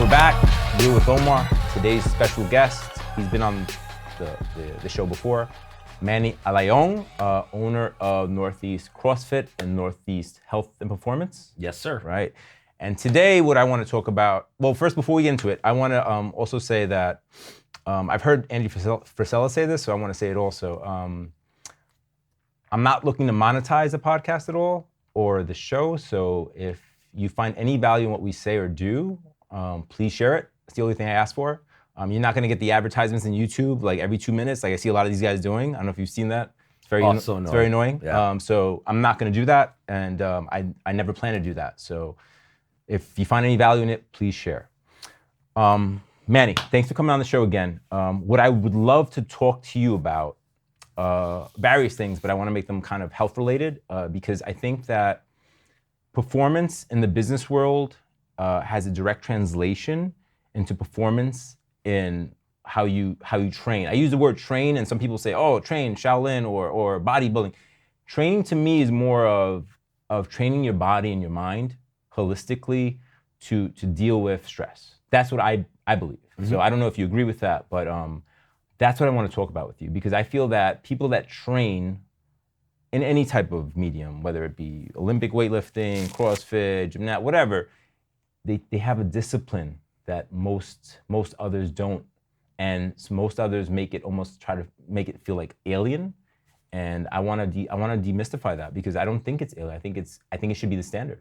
we're back. Deal with Omar. Today's special guest, he's been on the show before. Manny Alayon, owner of Northeast Crossfit and Northeast Health and Performance. Yes, sir. Right. And today, what I want to talk about, well, first, before we get into it, I want to also say that I've heard Andy Frisella say this, so I want to say it also. I'm not looking to monetize the podcast at all or the show, so if you find any value in what we say or do, please share it. It's the only thing I ask for. You're not going to get the advertisements in YouTube like every 2 minutes, like I see a lot of these guys doing. I don't know if you've seen that. It's very, It's very annoying. Yeah. So I'm not going to do that, and I never plan to do that. So if you find any value in it, please share. Manny, thanks for coming on the show again. What I would love to talk to you about, various things, but I want to make them kind of health related because I think that performance in the business world has a direct translation into performance in how you train. I use the word train, and some people say, oh, train, Shaolin, or bodybuilding. Training to me is more of training your body and your mind holistically to deal with stress. That's what I believe. Mm-hmm. So I don't know if you agree with that, but that's what I want to talk about with you, because I feel that people that train in any type of medium, whether it be Olympic weightlifting, CrossFit, gymnastics, whatever, they have a discipline that most others don't, and most others make it almost try to make it feel like alien. And I want to demystify that, because I don't think it's alien. I think it should be the standard.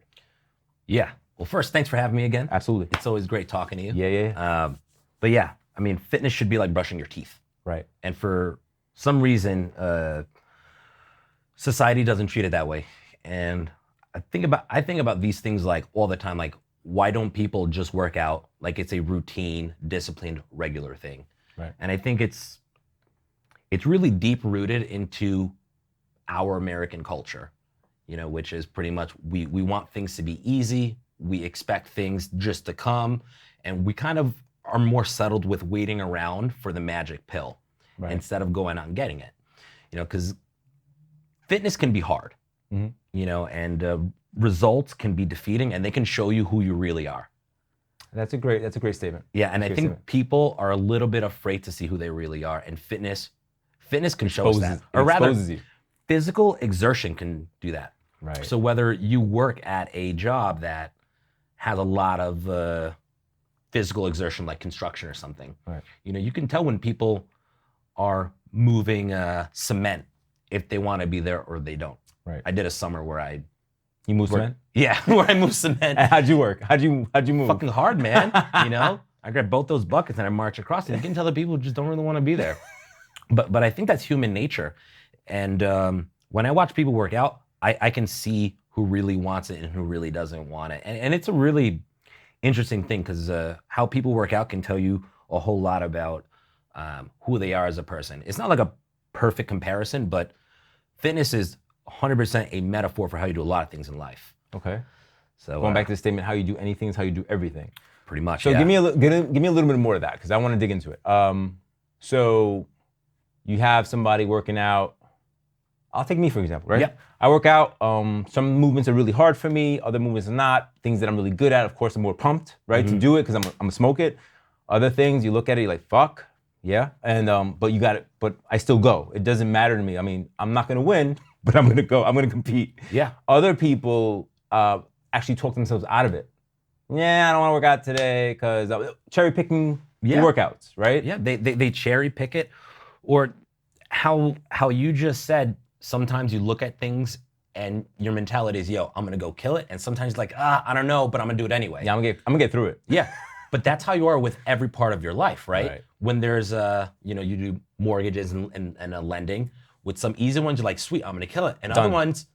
Yeah. Well, first, thanks for having me again. Absolutely. It's always great talking to you. Yeah. But yeah, I mean, fitness should be like brushing your teeth. Right. And for some reason, society doesn't treat it that way. And I think about these things like all the time, like, why don't people just work out like it's a routine, disciplined, regular thing? Right. And I think it's really deep rooted into our American culture, which is pretty much we want things to be easy. We expect things just to come, and we kind of are more settled with waiting around for the magic pill, right, instead of going out and getting it. Because fitness can be hard, mm-hmm, and results can be defeating, and they can show you who you really are. That's a great statement. Yeah, and I think people are a little bit afraid to see who they really are, and fitness can show us that. Or rather, physical exertion can do that. Right. So whether you work at a job that has a lot of physical exertion, like construction or something, right, you can tell when people are moving cement if they want to be there or they don't. Right. I did a summer where You moved cement? Yeah, where I moved cement. And how'd you work? How'd you move? Fucking hard, man. I grabbed both those buckets and I marched across, and you can tell that people just don't really want to be there. But I think that's human nature. And when I watch people work out, I can see who really wants it and who really doesn't want it. And it's a really interesting thing, because how people work out can tell you a whole lot about who they are as a person. It's not like a perfect comparison, but fitness is 100% a metaphor for how you do a lot of things in life. Okay. So going back to the statement, how you do anything is how you do everything. Pretty much. So yeah. give me a little bit more of that, because I want to dig into it. So you have somebody working out. I'll take me for example, right? Yeah. I work out. Some movements are really hard for me. Other movements are not. Things that I'm really good at, of course, I'm more pumped, right, mm-hmm, to do it, because I'm gonna smoke it. Other things, you look at it, you're like, fuck, yeah. And but you got it. But I still go. It doesn't matter to me. I mean, I'm not gonna win, but I'm gonna go. I'm gonna compete. Yeah. Other people actually talk themselves out of it. Yeah, I don't want to work out today because cherry picking the workouts, right? Yeah, they cherry pick it, or how you just said. Sometimes you look at things and your mentality is, yo, I'm gonna go kill it, and sometimes like, I don't know, but I'm gonna do it anyway. Yeah, I'm gonna get through it. Yeah, but that's how you are with every part of your life, right? When there's you do mortgages and lending. With some easy ones, you're like, sweet, I'm gonna kill it, and other ones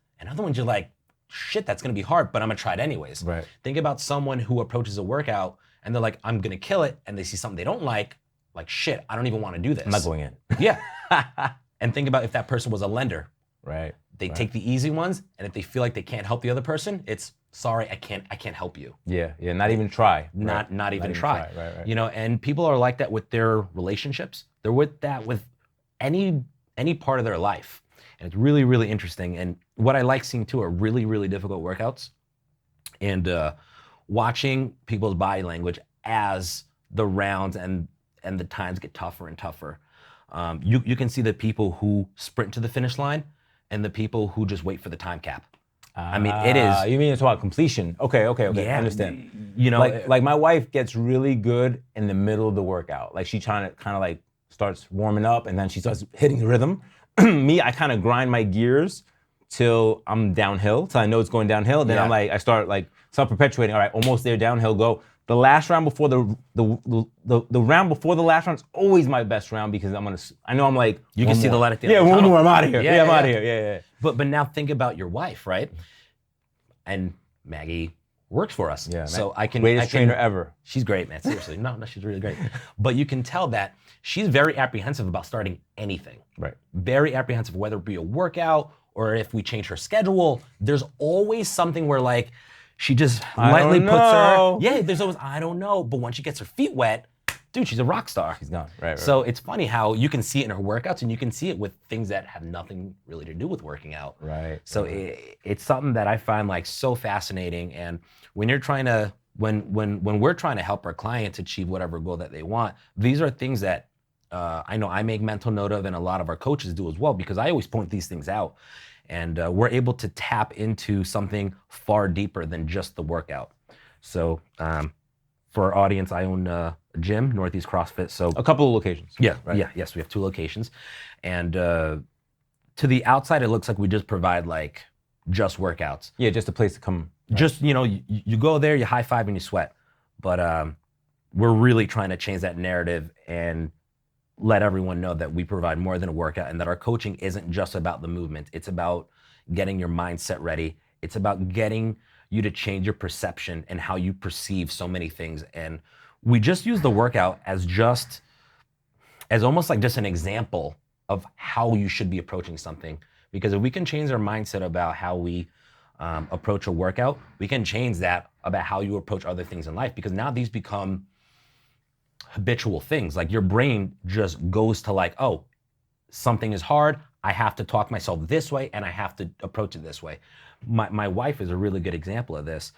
you're like, shit, that's gonna be hard, but I'm gonna try it anyways. Right. Think about someone who approaches a workout and they're like, I'm gonna kill it, and they see something they don't like shit, I don't even want to do this. I'm not going in. Yeah. And think about if that person was a lender. Right. They take the easy ones, and if they feel like they can't help the other person, it's sorry, I can't help you. Yeah. Not even try. Not even try. Right. And people are like that with their relationships. They're with that with any part of their life. And it's really, really interesting. And what I like seeing too are really, really difficult workouts, and watching people's body language as the rounds and the times get tougher and tougher. You can see the people who sprint to the finish line and the people who just wait for the time cap. I mean, it is. You mean it's about completion? Okay. Yeah, I understand. You know, like my wife gets really good in the middle of the workout. Like she trying to kind of like starts warming up and then she starts hitting the rhythm. Me, I kind of grind my gears till I'm downhill, till I know it's going downhill. Then I'm like, I start like self-perpetuating. All right, almost there, downhill, go. The last round before the round before the last round is always my best round because I know I'm like, you can see the light at the end yeah, of the one tunnel. more, I'm out of here. Yeah, I'm out of here. Yeah. But now think about your wife, right? And Maggie works for us. Yeah, so I can greatest trainer ever. She's great, man. Seriously, no, she's really great. But you can tell that she's very apprehensive about starting anything. Right. Very apprehensive, whether it be a workout or if we change her schedule. There's always something where like she just lightly puts her. Yeah, there's always I don't know. But once she gets her feet wet, dude, she's a rock star. She's gone. Right. So it's funny how you can see it in her workouts and you can see it with things that have nothing really to do with working out. Right. So it's something that I find like so fascinating. And when you're trying to, when we're trying to help our clients achieve whatever goal that they want, these are things that I know I make mental note of and a lot of our coaches do as well, because I always point these things out. And we're able to tap into something far deeper than just the workout. So for our audience, I own a gym, Northeast CrossFit. So a couple of locations. Yeah, right. Yes, we have 2 locations. And to the outside, it looks like we just provide like just workouts. Yeah, just a place to come. Right. Just, you know, you go there, you high five and you sweat. But we're really trying to change that narrative and let everyone know that we provide more than a workout and that our coaching isn't just about the movement. It's about getting your mindset ready. It's about getting you to change your perception and how you perceive so many things. And we just use the workout as almost like just an example of how you should be approaching something. Because if we can change our mindset about how we approach a workout, we can change that about how you approach other things in life. Because now these become habitual things. Like your brain just goes to like, oh, something is hard. I have to talk myself this way and I have to approach it this way. My wife is a really good example of this.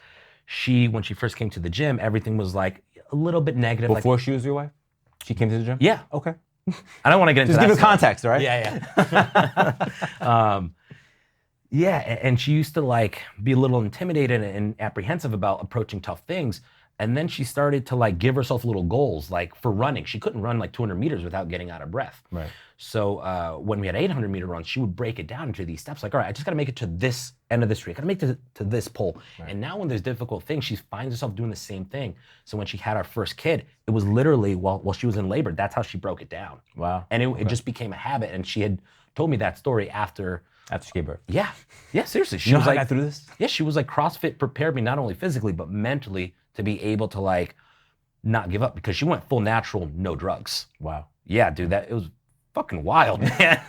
When she first came to the gym, everything was like a little bit negative. Before she was your wife? She came to the gym? Yeah. Okay. I don't want to get into that. Just give it stuff. Context, right? Yeah. Yeah, and she used to like be a little intimidated and apprehensive about approaching tough things. And then she started to like give herself little goals, like for running. She couldn't run like 200 meters without getting out of breath. Right. So when we had 800 meter runs, she would break it down into these steps. Like, all right, I just got to make it to this end of the street. I got to make it to this pole. Right. And now when there's difficult things, she finds herself doing the same thing. So when she had our first kid, it was literally while she was in labor, that's how she broke it down. Wow. And it just became a habit. And she had told me that story after she gave birth. Yeah. Yeah, seriously. She was like, I got through this? Yeah, she was like, CrossFit prepared me not only physically, but mentally to be able to like not give up, because she went full natural, no drugs. Wow. Yeah, dude, it was fucking wild, man.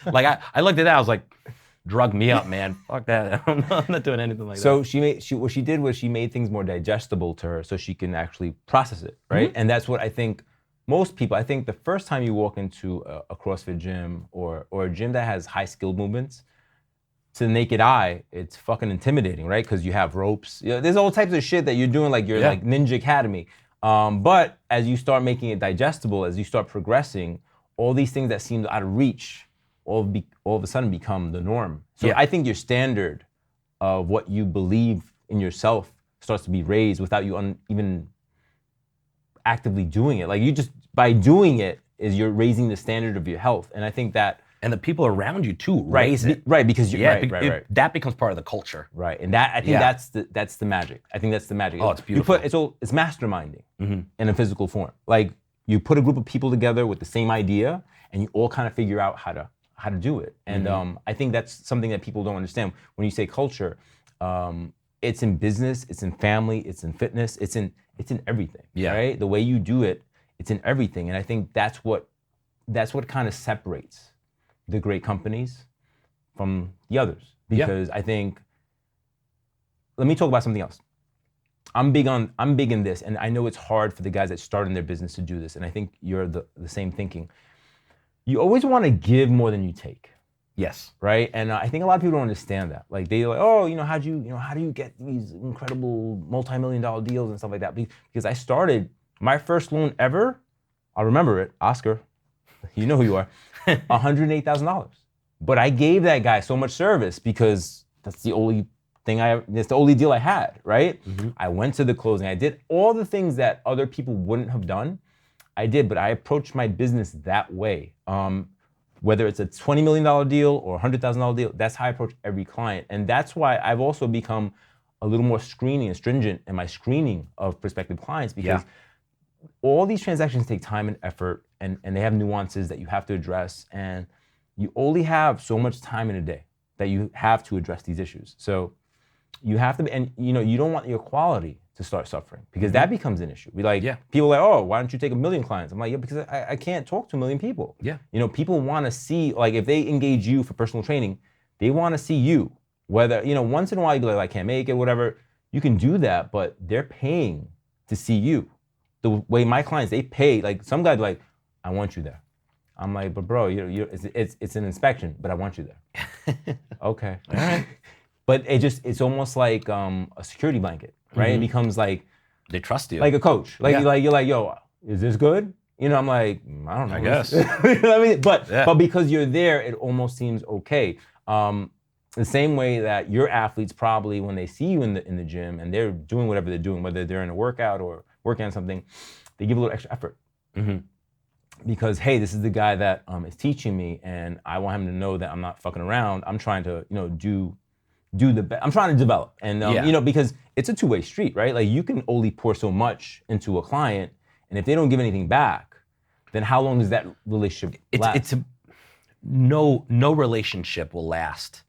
Like I looked at that, I was like, drug me up, man. Fuck that. I'm not doing anything like that. So what she did was she made things more digestible to her so she can actually process it, right? Mm-hmm. And that's what I think most people, I think the first time you walk into a CrossFit gym or a gym that has high skilled movements, to the naked eye, it's fucking intimidating, right? Because you have ropes. You know, there's all types of shit that you're doing like you're like Ninja Academy. But as you start making it digestible, as you start progressing, all these things that seem out of reach, all of a sudden become the norm. So I think your standard of what you believe in yourself starts to be raised without you even actively doing it. Like you just, by doing it, you're raising the standard of your health. And I think that, and the people around you too raise it. Right, because you're that becomes part of the culture. Right, and that I think that's the magic. I think that's the magic. Oh, it's beautiful. It's masterminding in a physical form. Like you put a group of people together with the same idea, and you all kind of figure out how to do it. And I think that's something that people don't understand when you say culture. It's in business, it's in family, it's in fitness, it's in everything. Yeah. Right, the way you do it, it's in everything. And I think that's what kind of separates the great companies from the others. Because I think, let me talk about something else. I'm big in this, and I know it's hard for the guys that start in their business to do this, and I think you're the same thinking. You always want to give more than you take. Yes. right? And I think a lot of people don't understand that. Like they're like, oh, how do you get these incredible multi-million-dollar deals and stuff like that? Because I started my first loan ever. I remember it, Oscar. You know who you are. $108,000. But I gave that guy so much service because that's the only deal I had, right? Mm-hmm. I went to the closing. I did all the things that other people wouldn't have done. I did, but I approached my business that way. Whether it's a $20 million deal or a $100,000 deal, that's how I approach every client. And that's why I've also become a little more screening and stringent in my screening of prospective clients, because all these transactions take time and effort, and they have nuances that you have to address. And you only have so much time in a day that you have to address these issues. So you have to, and you don't want your quality to start suffering, because that becomes an issue. People are like, oh, why don't you take 1 million clients? I'm like, yeah, because I can't talk to 1 million people. Yeah. People want to see, like, if they engage you for personal training, they want to see you. Whether, once in a while you be like, I can't make it, whatever. You can do that, but they're paying to see you. The way my clients, they pay, like some guys like, I want you there. I'm like, but bro, it's an inspection, but I want you there. Okay. All right. But it's almost like a security blanket, right? It becomes like, they trust you. like a coach. Like you're like, yo, is this good? I'm like, I don't know. I guess. You know what I mean? But because you're there, it almost seems okay. The same way that your athletes probably, when they see you in the gym and they're doing whatever they're doing, whether they're in a workout or working on something, they give a little extra effort. Mm-hmm. Because, hey, this is the guy that is teaching me, and I want him to know that I'm not fucking around. I'm trying to, do the best. I'm trying to develop, and because it's a two-way street, right? Like you can only pour so much into a client, and if they don't give anything back, then how long does that relationship last? No relationship will last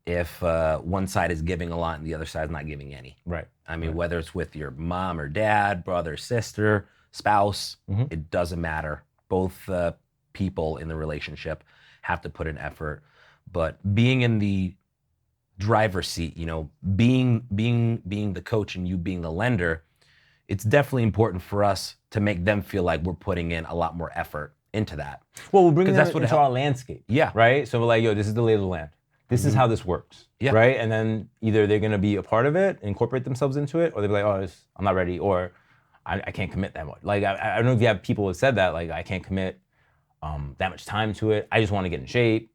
if one side is giving a lot and the other side is not giving any. Right. I mean, whether it's with your mom or dad, brother, sister, spouse, it doesn't matter. Both people in the relationship have to put in effort. But being in the driver's seat, being the coach and you being the lender, it's definitely important for us to make them feel like we're putting in a lot more effort into that. Well, we're bringing that into our landscape. Yeah. Right? So we're like, yo, this is the lay of the land. This is how this works. Yeah. Right? And then either they're going to be a part of it, incorporate themselves into it, or they'll be like, oh, I'm not ready, or I can't commit that much. Like, I don't know if you have people who have said that, like, I can't commit that much time to it. I just want to get in shape.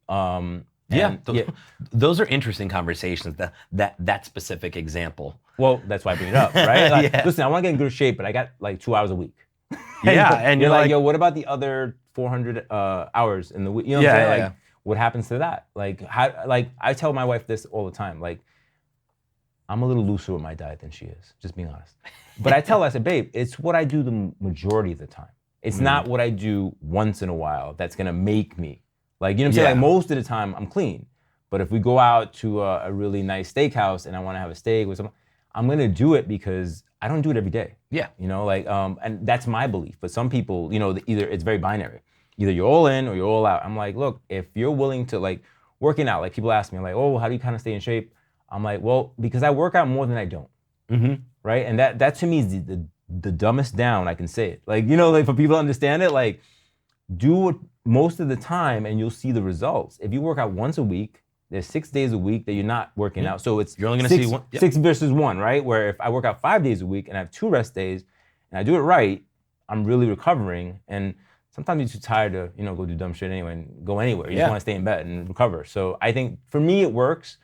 Those are interesting conversations, that specific example. Well, that's why I bring it up, right? Like, listen, I want to get in good shape, but I got like 2 hours a week. And you're like, yo, what about the other 400 hours in the week? You know what I'm saying? Like, what happens to that? Like, I tell my wife this all the time. Like, I'm a little looser with my diet than she is, just being honest. But I tell her, I said, babe, it's what I do the majority of the time. It's not what I do once in a while that's gonna make me. Like, you know what I'm saying? Like, most of the time, I'm clean. But if we go out to a really nice steakhouse and I wanna have a steak with someone, I'm gonna do it because I don't do it every day. Yeah. And that's my belief. But some people, either it's very binary. Either you're all in or you're all out. I'm like, look, if you're willing to, like, working out, like people ask me, like, oh, how do you kind of stay in shape? I'm like, well, because I work out more than I don't. Mm-hmm. Right? And that to me is the dumbest down I can say it. Like, like for people to understand it, like, do it most of the time and you'll see the results. If you work out once a week, there's 6 days a week that you're not working out. So you're only gonna see one. Yep. 6 versus 1, right? Where if I work out 5 days a week and I have 2 rest days and I do it right, I'm really recovering. And sometimes you're too tired to, go do dumb shit anyway and go anywhere. You just want to stay in bed and recover. So I think for me it works,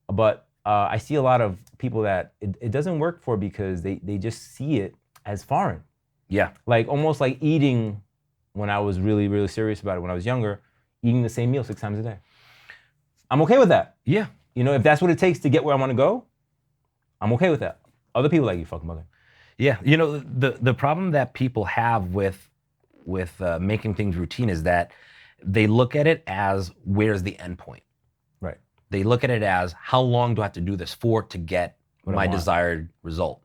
but I see a lot of people that it doesn't work for because they just see it as foreign. Yeah. Like almost like eating, when I was really, really serious about it when I was younger, eating the same meal 6 times a day. I'm okay with that. Yeah. If that's what it takes to get where I want to go, I'm okay with that. Other people like, you fucking bugging. Yeah. The problem that people have with making things routine is that they look at it as, where's the end point? Right. They look at it as, how long do I have to do this for to get my desired result?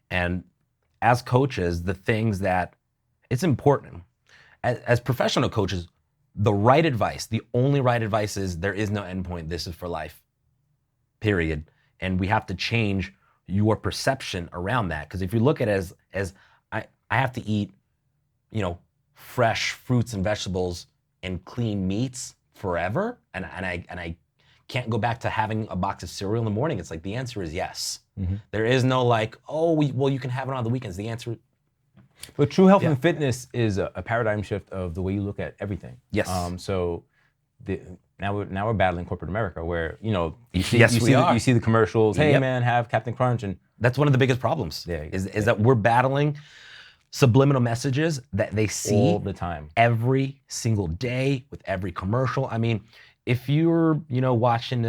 And as coaches, the things that it's important, as professional coaches, the right advice, the only right advice is there is no end point. This is for life, period. And we have to change your perception around that. Because if you look at it as I have to eat, fresh fruits and vegetables and clean meats forever and I can't go back to having a box of cereal in the morning? It's like the answer is yes. There is no like, oh, well, you can have it on the weekends. The answer. But true health and fitness is a paradigm shift of the way you look at everything. Yes. So now we're battling corporate America, where you see you see the commercials. Hey man, have Captain Crunch, and that's one of the biggest problems. Is that we're battling subliminal messages that they see all the time, every single day with every commercial. I mean, if you're watching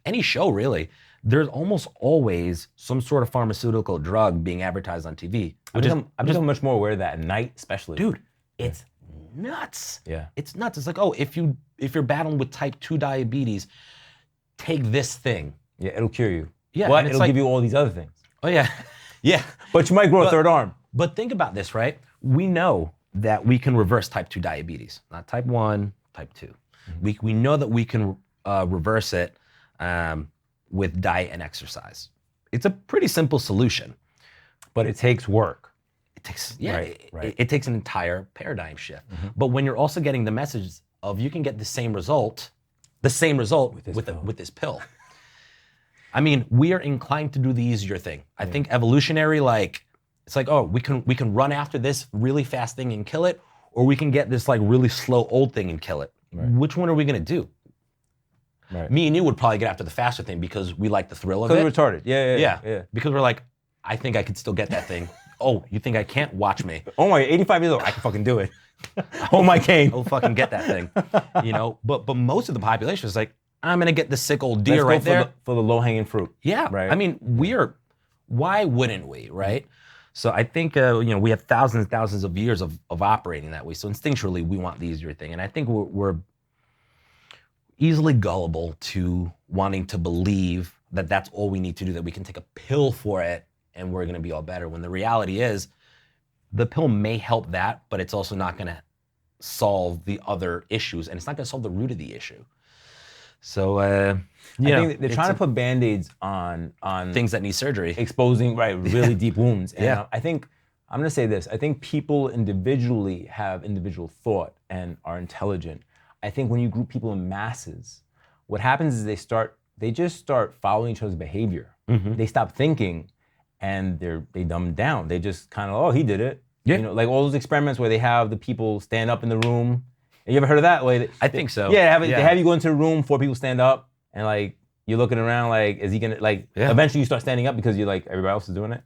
any show really, there's almost always some sort of pharmaceutical drug being advertised on TV. I've become much more aware of that at night, especially. Dude, it's nuts. Yeah. It's nuts. It's like, oh, if you're battling with type 2 diabetes, take this thing. Yeah, it'll cure you. Yeah. But it'll give you all these other things. Oh yeah. Yeah. But you might grow a third arm. But think about this, right? We know that we can reverse type 2 diabetes, not type 1, type 2. We know that we can reverse it with diet and exercise. It's a pretty simple solution. But it takes work. It takes, right. It takes an entire paradigm shift. But when you're also getting the message of you can get the same result with this pill. I mean, we are inclined to do the easier thing. I think evolutionary, it's like, oh, we can run after this really fast thing and kill it, or we can get this like really slow old thing and kill it. Right. Which one are we gonna do? Right. Me and you would probably get after the faster thing because we like the thrill of it. Because we're retarded. Yeah. Because we're like, I think I could still get that thing. Oh, you think I can't? Watch me. Oh my, 85 years old, I can fucking do it. Oh my cane. I'll fucking get that thing. But most of the population is like, I'm gonna get the sick old deer right there. For the low-hanging fruit. Yeah. Right. I mean, why wouldn't we, right? So I think we have thousands and thousands of years of operating that way. So instinctually, we want the easier thing. And I think we're easily gullible to wanting to believe that that's all we need to do, that we can take a pill for it and we're gonna be all better. When the reality is, the pill may help that, but it's also not gonna solve the other issues, and it's not gonna solve the root of the issue. So I think they're trying to put Band-Aids on things that need surgery, exposing really deep wounds. And Yeah. I think I'm gonna say this. I think people individually have individual thought and are intelligent. I think when you group people in masses, what happens is they just start following each other's behavior. They stop thinking, and they dumb down. They just kind of, oh, he did it. Yeah. Like all those experiments where they have the people stand up in the room. You ever heard of that? I think so. Yeah, they have you go into a room, 4 people stand up, and like you're looking around like, is he gonna eventually you start standing up because you're like, everybody else is doing it.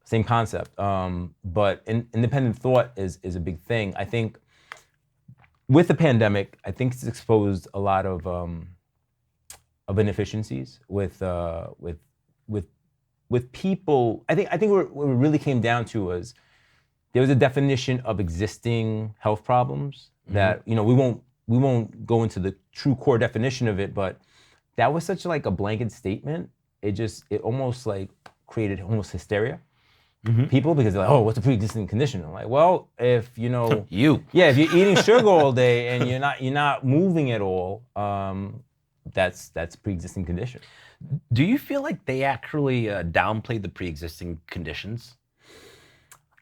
Same concept. But independent thought is a big thing. I think with the pandemic, I think it's exposed a lot of inefficiencies with people. I think what it really came down to was there was a definition of existing health problems that we won't go into the true core definition of it, but that was such like a blanket statement. It almost like created almost hysteria. People, because they're like, oh, what's a pre-existing condition? I'm like, well, if if you're eating sugar all day and you're not moving at all, that's pre-existing condition. Do you feel like they actually downplayed the pre-existing conditions?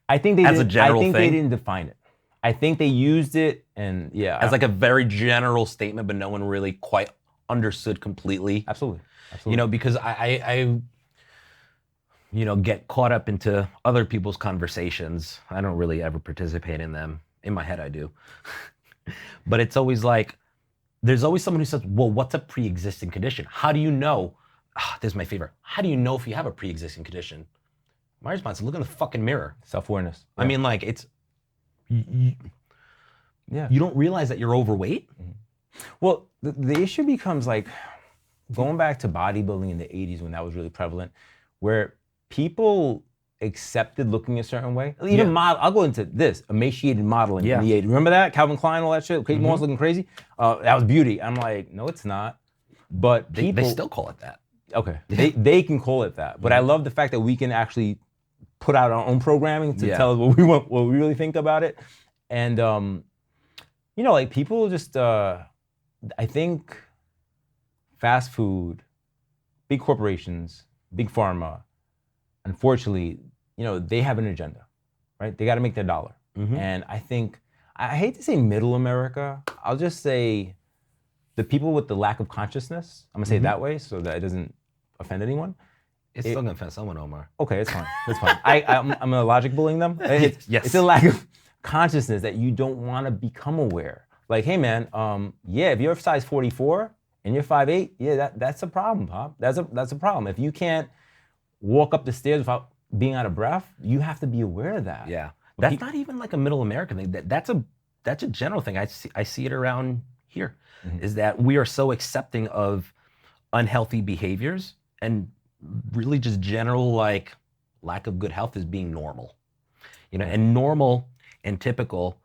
I think they as a general thing. They didn't define it. I think they used it as like a very general statement, but no one really quite understood completely. Absolutely. Because I get caught up into other people's conversations. I don't really ever participate in them. In my head, I do. But it's always like, there's always someone who says, well, what's a pre-existing condition? How do you know? This is my favorite. How do you know if you have a pre-existing condition? My response is look in the fucking mirror. Self-awareness. Yeah. I mean, like, it's, you don't realize that you're overweight? Well, the issue becomes like, going back to bodybuilding in the 80s when that was really prevalent, where people accepted looking a certain way. Even model, I'll go into this, emaciated modeling in the 80s. Remember that? Calvin Klein, all that shit? Kate Moss looking crazy? That was beauty. I'm like, no, it's not. But they still call it that. Okay, they can call it that. But I love the fact that we can actually put out our own programming to tell us what we want, what we really think about it. And, like people just, I think fast food, big corporations, big pharma, unfortunately, they have an agenda, right? They got to make their dollar. And I think, I hate to say middle America, I'll just say the people with the lack of consciousness, I'm gonna say it that way so that it doesn't offend anyone. It's still gonna offend someone, Omar. Okay, it's fine. It's fine. I'm a logic bullying them. Yes. It's a lack of consciousness that you don't want to become aware. Like, hey man, yeah, if you're size 44 and you're 5'8", yeah, that's a problem, Pop. That's a problem. If you can't walk up the stairs without being out of breath, you have to be aware of that. Yeah, that's not even like a middle American thing. That's a general thing. I see it around here. Is that we are so accepting of unhealthy behaviors and really just general like lack of good health as being normal, and normal and typical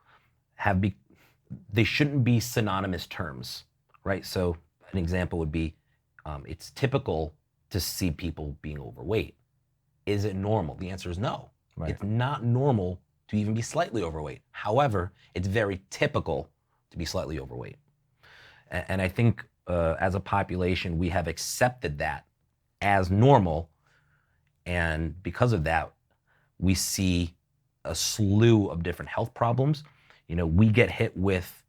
they shouldn't be synonymous terms, right? So an example would be, it's typical to see people being overweight. Is it normal? The answer is no. Right. It's not normal to even be slightly overweight. However, it's very typical to be slightly overweight. And I think as a population, we have accepted that as normal. And because of that, we see a slew of different health problems. We get hit with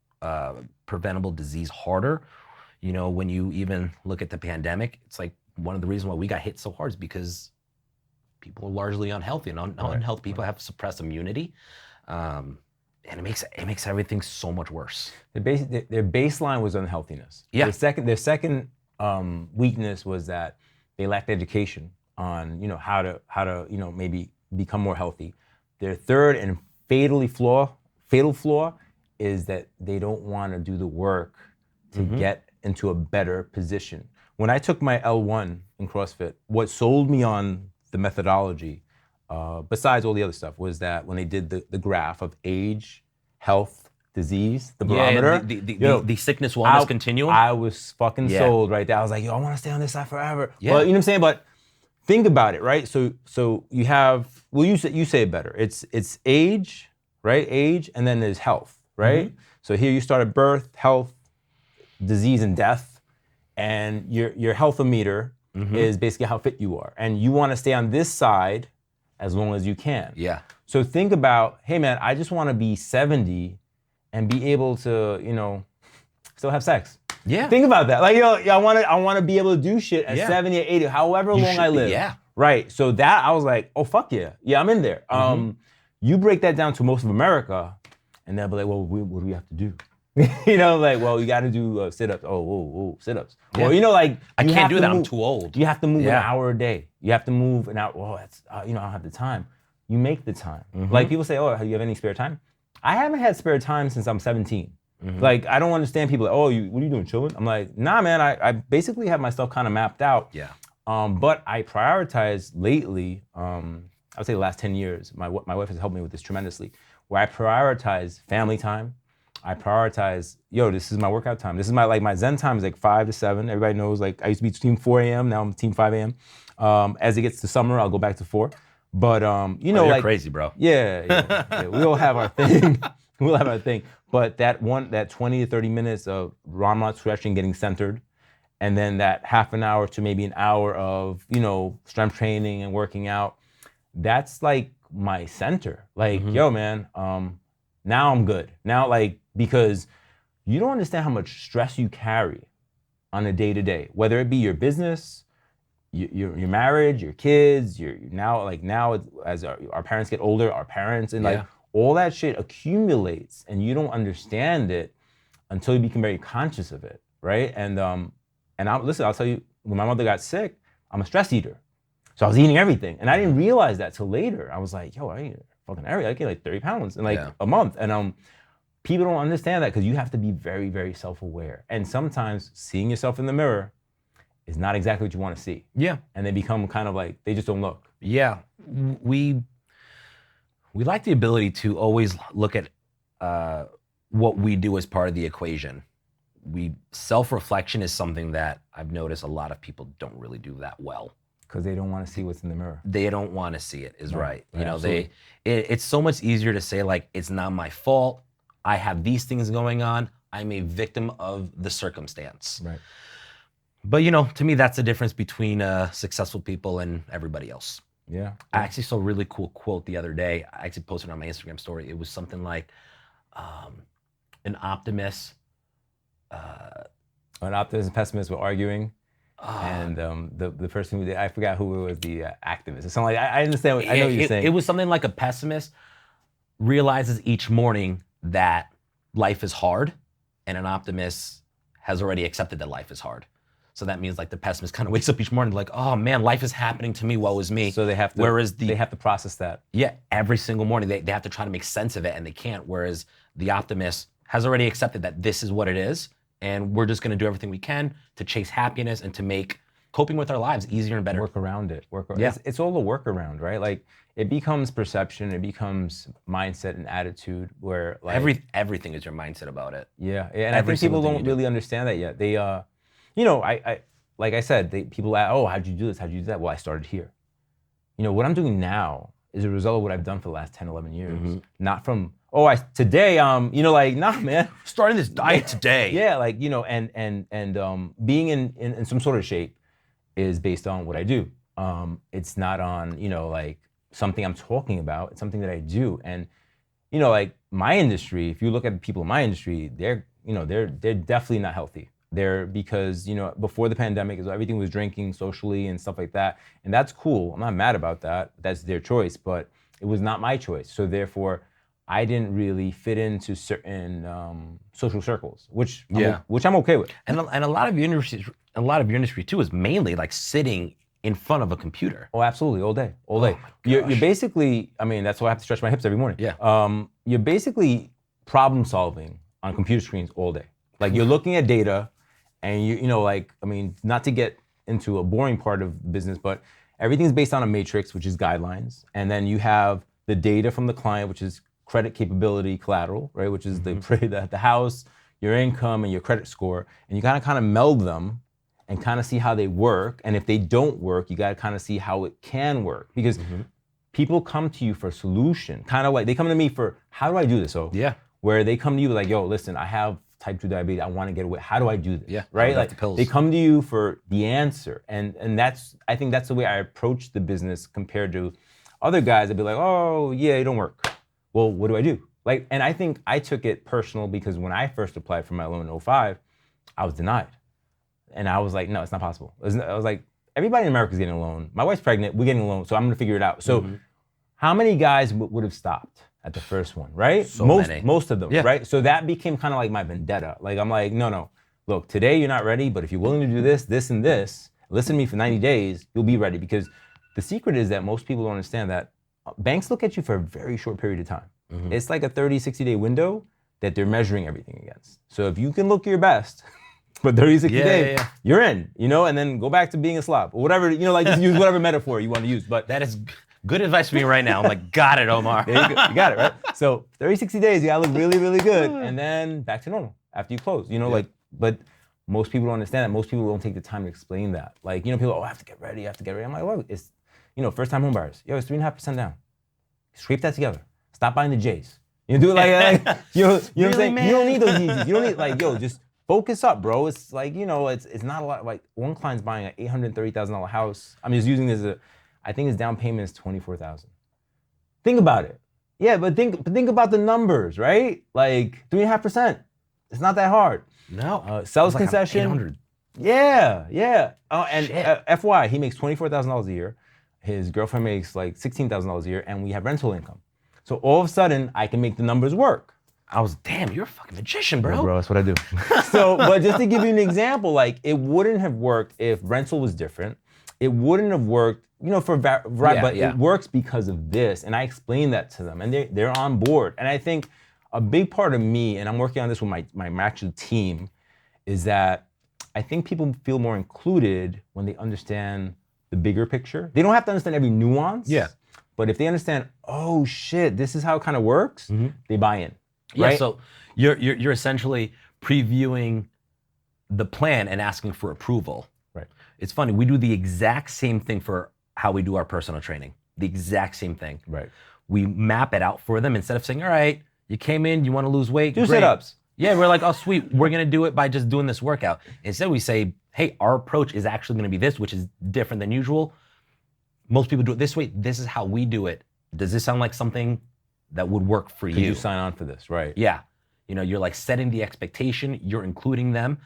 preventable disease harder. When you even look at the pandemic, it's like one of the reasons why we got hit so hard is because people are largely unhealthy, and unhealthy people have suppressed immunity. And it makes everything so much worse. Their baseline was unhealthiness. Yeah. Their second weakness was that they lacked education on how to maybe become more healthy. Their third and fatal flaw is that they don't want to do the work to get into a better position. When I took my L1 in CrossFit, what sold me on the methodology, besides all the other stuff, was that when they did the graph of age, health, disease, the barometer, the sickness wellness continuum. I was fucking sold right there. I was like, yo, I want to stay on this side forever. Yeah. But you know what I'm saying? But think about it, right? So you have, well, you say it better. It's age, right? Age, and then there's health, right? So here you start at birth, health, disease, and death, and your healthometer is basically how fit you are, and you want to stay on this side as long as you can. Yeah. So think about, hey man, I just want to be 70 and be able to, still have sex. Yeah. Think about that. Like, I want to be able to do shit at 70 or 80, however long I live. Yeah. Right. So that I was like, oh fuck yeah, I'm in there. You break that down to most of America, and they'll be like, well, what do we have to do? Well, you got to do sit-ups. Oh, sit-ups. Yeah. Well, I can't do that. I'm too old. You have to move an hour a day. You have to move an hour. Oh, that's I don't have the time. You make the time. Like people say, oh, do you have any spare time? I haven't had spare time since I'm 17. Like I don't understand people like, oh, what are you doing, chilling? I'm like, nah, man. I basically have myself kind of mapped out. Yeah. But I prioritize lately. I would say the last 10 years. My wife has helped me with this tremendously. Where I prioritize family time. I prioritize, this is my workout time. This is my Zen time is like 5 to 7. Everybody knows, like I used to be team 4 a.m. Now I'm team 5 a.m. As it gets to summer, I'll go back to 4. But you're like crazy, bro. Yeah. We all have our thing. We'll have our thing. But that 20 to 30 minutes of Ramrat stretching, getting centered, and then that half an hour to maybe an hour of, strength training and working out, that's like my center. Like, yo, man, now I'm good. Now, because you don't understand how much stress you carry on a day-to-day, whether it be your business, your marriage, your kids, now as our parents get older, our parents, and all that shit accumulates, and you don't understand it until you become very conscious of it, right? And I'll tell you, when my mother got sick, I'm a stress eater, so I was eating everything, and I didn't realize that till later. I was like, yo, I eat fucking everything. I gained like 30 pounds in a month, and people don't understand that because you have to be very, very self-aware. And sometimes seeing yourself in the mirror is not exactly what you want to see. Yeah. And they become kind of like, they just don't look. Yeah. We like the ability to always look at what we do as part of the equation. Self-reflection is something that I've noticed a lot of people don't really do that well. Because they don't want to see what's in the mirror. They don't want to see it, right. It's so much easier to say, like, it's not my fault. I have these things going on. I'm a victim of the circumstance. Right. But, to me, that's the difference between successful people and everybody else. Yeah. I actually saw a really cool quote the other day. I actually posted it on my Instagram story. It was something like, an optimist An optimist and pessimist were arguing. And the person who did, I forgot who it was, the activist. It's something like, I understand, I know what you're saying. It was something like a pessimist realizes each morning that life is hard, and an optimist has already accepted that life is hard. So that means like the pessimist kind of wakes up each morning like, oh man, life is happening to me, woe is me. So they have to, they have to process that. Yeah, every single morning they have to try to make sense of it, and they can't. Whereas the optimist has already accepted that this is what it is, and we're just gonna do everything we can to chase happiness and to make coping with our lives easier and better. Work around it. Yeah. It's all a workaround, right? Like it becomes perception, it becomes mindset and attitude where like everything is your mindset about it. Yeah, and I think people don't really understand that yet. They you know, I like I said, people ask, oh, how'd you do this? How'd you do that? Well, I started here. You know, what I'm doing now is a result of what I've done for the last 10, 11 years. Not from, oh, today, you know, like, nah, man. Starting this diet today. Yeah, like, you know, and being in some sort of shape is based on what I do. It's not on, you know, like something I'm talking about. It's something that I do. And, you know, like my industry, if you look at the people in my industry, they're definitely not healthy. They're because, you know, before the pandemic, everything was drinking socially and stuff like that. And that's cool. I'm not mad about that. That's their choice, but it was not my choice. So therefore, I didn't really fit into certain social circles, which I'm okay with. And a lot of your industry too is mainly like sitting in front of a computer. Oh, absolutely, all day, all day. You're basically, I mean, that's why I have to stretch my hips every morning. Yeah. You're basically problem solving on computer screens all day. Like you're looking at data, and you know, like, I mean, not to get into a boring part of business, but everything's based on a matrix, which is guidelines, and then you have the data from the client, which is credit capability collateral, right? Which is the house, your income, and your credit score, and you gotta kind of meld them and kind of see how they work. And if they don't work, you gotta kind of see how it can work, because people come to you for a solution, kind of like they come to me for how do I do this? So yeah, where they come to you like, yo, listen, I have type 2 diabetes, I want to get away. How do I do this? Yeah, right. Like the pills. They come to you for the answer, and I think that's the way I approach the business compared to other guys that'd be like, oh yeah, it don't work. Well, what do I do? Like, and I think I took it personal because when I first applied for my loan in 2005, I was denied, and I was like, no, it's not possible. I was like, everybody in America is getting a loan. My wife's pregnant, we're getting a loan, so I'm gonna figure it out. So, how many guys would have stopped at the first one, right? So many. Most of them, right? So that became kind of like my vendetta. Like I'm like, no, look, today you're not ready, but if you're willing to do this, this, and this, listen to me for 90 days, you'll be ready. Because the secret is that most people don't understand that banks look at you for a very short period of time. It's like a 30, 60-day window that they're measuring everything against. So if you can look your best for 30, 60 days, you're in, you know, and then go back to being a slob or whatever, you know, like just use whatever metaphor you want to use. But that is good advice for me right now. I'm like, got it, Omar. You got it, right? So 30, 60 days, you gotta look really, really good. And then back to normal after you close, you know, like, but most people don't understand that. Most people don't take the time to explain that. Like, you know, people, oh, I have to get ready. I'm like, well, it's, you know, first time home buyers. Yo, it's 3.5% down. Scrape that together. Stop buying the J's. You know, do it like you know what I'm saying? Man? You don't need those Yeezys. You don't need, like, yo, just focus up, bro. It's like, you know, it's not a lot. Like one client's buying an $830,000 house. I'm just using this as I think his down payment is $24,000. Think about it. Yeah, but think about the numbers, right? Like 3.5%. It's not that hard. No. Sales concession. 800. Yeah. Oh, and FY, he makes $24,000 a year. His girlfriend makes like $16,000 a year, and we have rental income. So all of a sudden, I can make the numbers work. Damn, you're a fucking magician, bro. Yeah, bro, that's what I do. So, but just to give you an example, like it wouldn't have worked if rental was different. It wouldn't have worked, you know, it works because of this. And I explained that to them, and they're on board. And I think a big part of me, and I'm working on this with my actual team, is that I think people feel more included when they understand the bigger picture. They don't have to understand every nuance. Yeah. But if they understand, oh shit, this is how it kind of works, they buy in. Right? Yeah, so you're essentially previewing the plan and asking for approval. Right. It's funny, we do the exact same thing for how we do our personal training. The exact same thing. Right. We map it out for them instead of saying, all right, you came in, you want to lose weight, do sit-ups. Yeah, we're like, oh sweet, we're gonna do it by just doing this workout. Instead we say, hey, our approach is actually gonna be this, which is different than usual. Most people do it this way. This is how we do it. Does this sound like something that would work for you? Could you sign on for this, right? Yeah. You know, you're like setting the expectation, you're including them.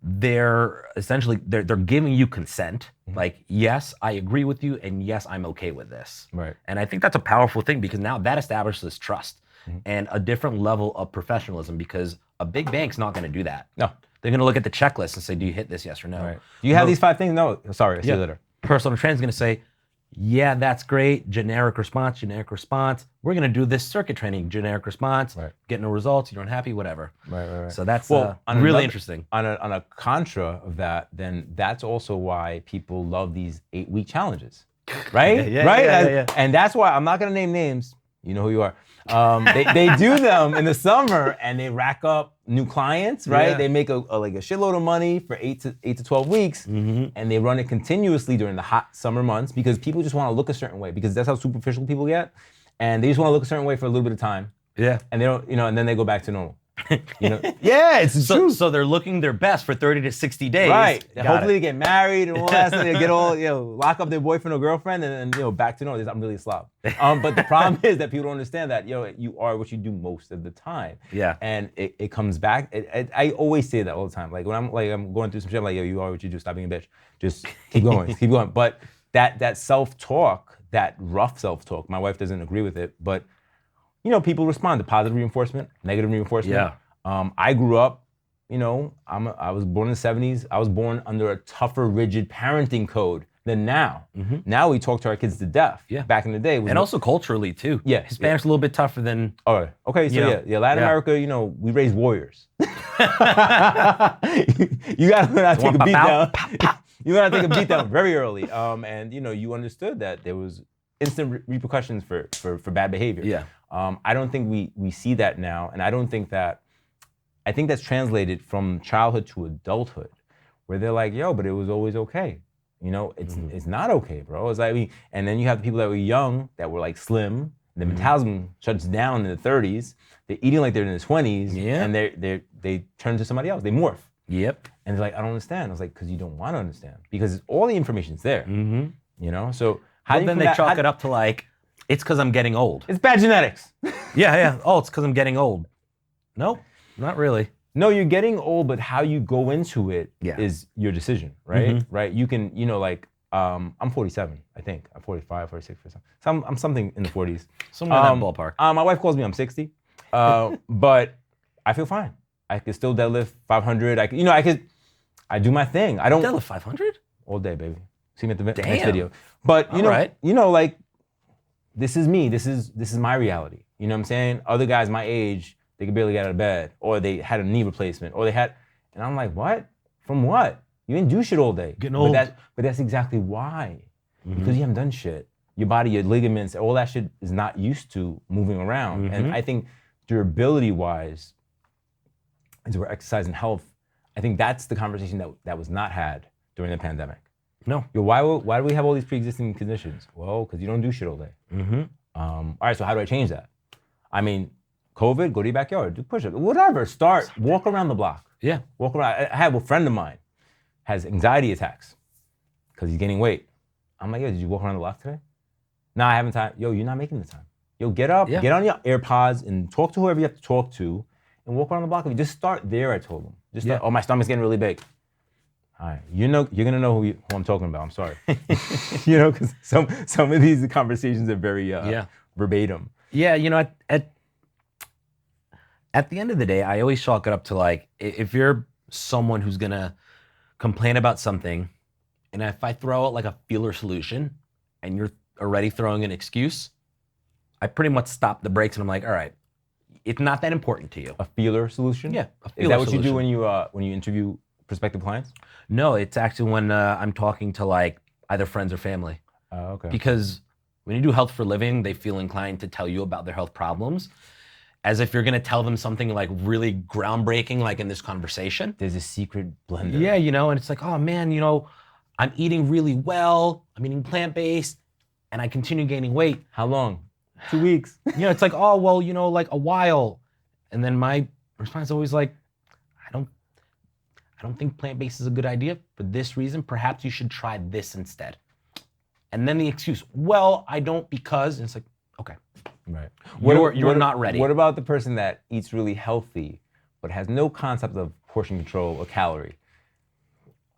they're essentially they're giving you consent. Like, yes, I agree with you, and yes, I'm okay with this. Right. And I think that's a powerful thing because now that establishes trust and a different level of professionalism, because a big bank's not going to do that. No. They're going to look at the checklist and say, do you hit this, yes or no? Right. Do you have these 5 things? No. Sorry, I'll see you later. Personal trainer is going to say, yeah, that's great. Generic response. We're going to do this circuit training. Generic response. Right. Getting no results. You aren't happy. Whatever. Right. So that's on really interesting. On a contra of that, then that's also why people love these 8-week challenges, right? Yeah. And that's why I'm not going to name names. You know who you are. They do them in the summer and they rack up new clients, right? Yeah. They make a shitload of money for 8 to 12 weeks, and they run it continuously during the hot summer months because people just want to look a certain way, because that's how superficial people get, and they just want to look a certain way for a little bit of time. Yeah. And they don't, and then they go back to normal. Yeah, it's true. So they're looking their best for 30 to 60 days. Right. Got Hopefully it. they get married and all that stuff. They get all, lock up their boyfriend or girlfriend and then, back to normal. I'm really a slob. But the problem is that people don't understand that, you are what you do most of the time. Yeah. And it comes back. I always say that all the time. Like when I'm going through some shit, I'm like, you are what you do. Stop being a bitch. Just keep going, keep going. But that self-talk, that rough self-talk, my wife doesn't agree with it, but people respond to positive reinforcement, negative reinforcement. Yeah. I grew up, I was born in the 70s. I was born under a tougher, rigid parenting code than now. Now we talk to our kids to death. Yeah. Back in the day. And also culturally too. Yeah. Hispanics a little bit tougher than. All right. Okay. So Latin America, we raise warriors. You gotta learn how to take a beat down. You gotta take a beat down very early. And you understood that there was instant repercussions for bad behavior. Yeah. I don't think we see that now, and I think that's translated from childhood to adulthood, where they're like, yo, but it was always okay. It's not okay, bro. It's like, and then you have the people that were young, that were like slim, the metabolism shuts down in the 30s, they're eating like they're in the 20s, and they turn to somebody else, they morph. Yep. And they're like, I don't understand. I was like, because you don't want to understand, because all the information's there, So how do you then they chalk it up to like, it's because I'm getting old. It's bad genetics. Yeah. Oh, it's because I'm getting old. Nope, not really. No, you're getting old, but how you go into it is your decision, right? Right? You can, I'm 47, I think. I'm 45, 46, 47. So I'm something in the 40s. Somewhere in that ballpark. My wife calls me I'm 60, but I feel fine. I could still deadlift 500. I do my thing. I don't deadlift 500 all day, baby. See me at the next video. But right. This is me. This is my reality. You know what I'm saying? Other guys my age, they could barely get out of bed, or they had a knee replacement, and I'm like, what? From what? You didn't do shit all day. Getting old. But that's exactly why. Because you haven't done shit. Your body, your ligaments, all that shit is not used to moving around. And I think durability-wise, as we're exercise and health, I think that's the conversation that was not had during the pandemic. No. Why do we have all these pre-existing conditions? Well, because you don't do shit all day. All right, so how do I change that? I mean, COVID, go to your backyard, do push-ups, whatever. Walk around the block. Yeah. Walk around. I have a friend of mine has anxiety attacks because he's gaining weight. I'm like, yo, did you walk around the block today? No, I haven't time. Yo, you're not making the time. Yo, get up, get on your AirPods and talk to whoever you have to talk to and walk around the block. Just start there, I told him. Just start, my stomach's getting really big. All right, you're gonna know who I'm talking about. I'm sorry, because some of these conversations are very verbatim. Yeah, at the end of the day, I always chalk it up to like, if you're someone who's gonna complain about something, and if I throw out like a feeler solution, and you're already throwing an excuse, I pretty much stop the brakes and I'm like, all right, it's not that important to you. A feeler solution? Yeah, a feeler Is that what solution. you do when you interview prospective clients? No, it's actually when I'm talking to like either friends or family. Oh, okay. Because when you do health for a living, they feel inclined to tell you about their health problems, as if you're gonna tell them something like really groundbreaking, like in this conversation. There's a secret blender. Yeah, and it's like, oh man, I'm eating really well, I'm eating plant-based, and I continue gaining weight. How long? 2 weeks. It's like, oh, well, like a while. And then my response is always like, I don't think plant-based is a good idea for this reason. Perhaps you should try this instead. And then the excuse, well, I don't because, and it's like, okay. Right. You're not ready. What about the person that eats really healthy, but has no concept of portion control or calorie?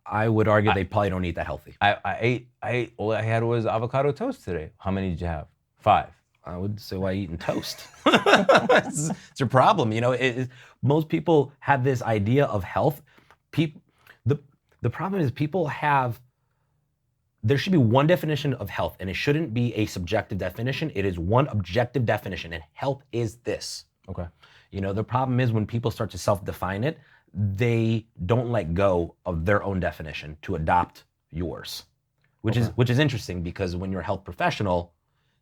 I would argue they probably don't eat that healthy. I ate all I had was avocado toast today. How many did you have? 5. I would say, why eating toast? It's your problem. You know, most people have this idea of health. The problem is people have, there should be one definition of health, and it shouldn't be a subjective definition. It is one objective definition, and health is this. Okay. You know, the problem is when people start to self-define it, they don't let go of their own definition to adopt yours, which is interesting, because when you're a health professional,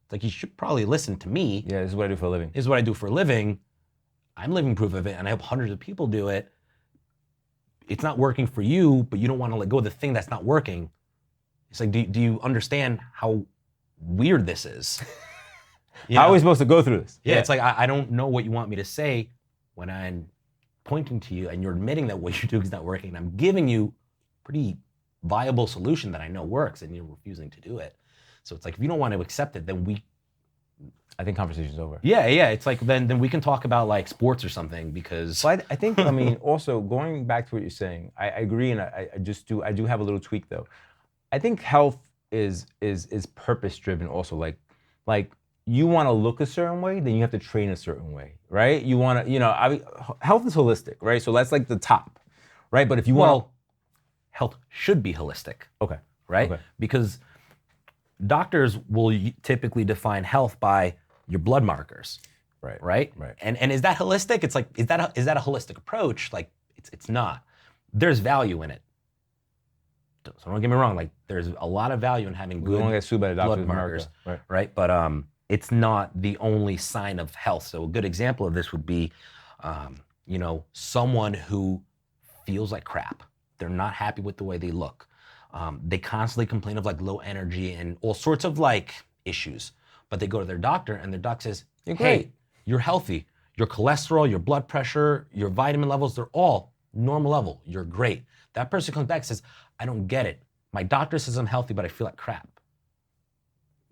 it's like, you should probably listen to me. Yeah, this is what I do for a living. This is what I do for a living. I'm living proof of it, and I hope hundreds of people do it. It's not working for you, but you don't want to let go of the thing that's not working. It's like, do you understand how weird this is? How are we supposed to go through this? Yeah, it's like, I don't know what you want me to say when I'm pointing to you and you're admitting that what you're doing is not working. And I'm giving you a pretty viable solution that I know works, and you're refusing to do it. So it's like, if you don't want to accept it, then I think conversation's over. Yeah, it's like, then we can talk about like sports or something, because. But I think, I mean, also going back to what you're saying, I agree, and I do have a little tweak though. I think health is purpose driven also. Like you want to look a certain way, then you have to train a certain way, right? You want to, health is holistic, right? So that's like the top, right? But if you want, health should be holistic. Okay. Right? Okay. Because doctors will typically define health by your blood markers. Right. And is that holistic? It's like, is that a holistic approach? Like, it's not. There's value in it. So don't get me wrong. Like, there's a lot of value in having good blood markers, right? But it's not the only sign of health. So a good example of this would be, someone who feels like crap. They're not happy with the way they look. They constantly complain of like low energy and all sorts of like issues. But they go to their doctor, and their doc says, "Hey, you're healthy. Your cholesterol, your blood pressure, your vitamin levels, they're all normal level. You're great." That person comes back and says, "I don't get it. My doctor says I'm healthy, but I feel like crap."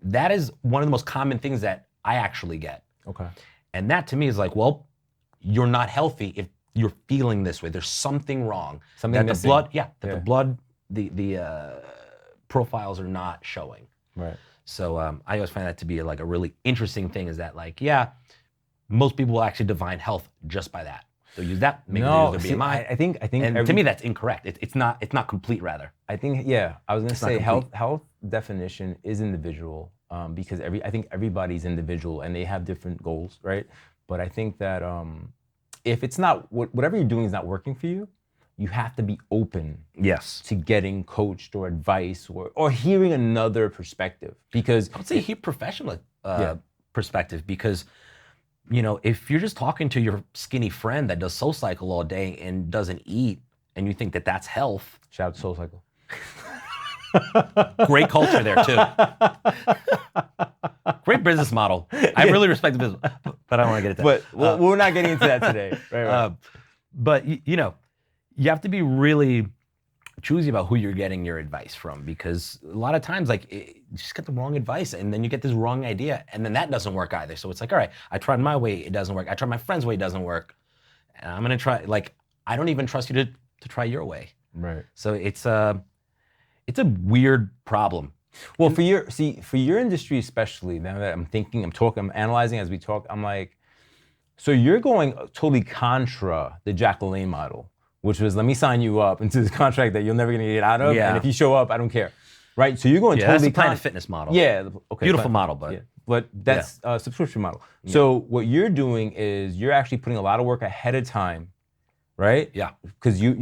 That is one of the most common things that I actually get. Okay. And that to me is like, well, you're not healthy if you're feeling this way. There's something wrong. Something that missing. The blood, the profiles are not showing. Right. So I always find that to be like a really interesting thing, is that like, most people will actually define health just by that. So use that, maybe their BMI. I think and to me that's incorrect. It's not complete, rather. I think, I was gonna say health definition is individual, because I think everybody's individual and they have different goals, right? But I think that if it's not, whatever you're doing is not working for you, you have to be open to getting coached or advice or hearing another perspective. Because I would say professional perspective, because if you're just talking to your skinny friend that does SoulCycle all day and doesn't eat, and you think that that's health. Shout out to SoulCycle. Great culture there too. Great business model. I really respect the business, but I don't want to get into that. But we're not getting into that today. Right. But you have to be really choosy about who you're getting your advice from, because a lot of times, like, you just get the wrong advice, and then you get this wrong idea, and then that doesn't work either. So it's like, all right, I tried my way, it doesn't work. I tried my friend's way, it doesn't work. And I'm gonna try, like, I don't even trust you to try your way. Right. So it's a weird problem. Well, for your industry especially, now that I'm analyzing as we talk, I'm like, so you're going totally contra the Jack LaLanne model, which was, let me sign you up into this contract that you're never gonna get out of, and if you show up, I don't care, right? So you're going totally that's the Planet Fitness model. Yeah, okay. Beautiful model, but that's a subscription model. Yeah. So what you're doing is you're actually putting a lot of work ahead of time, right? Yeah. Because you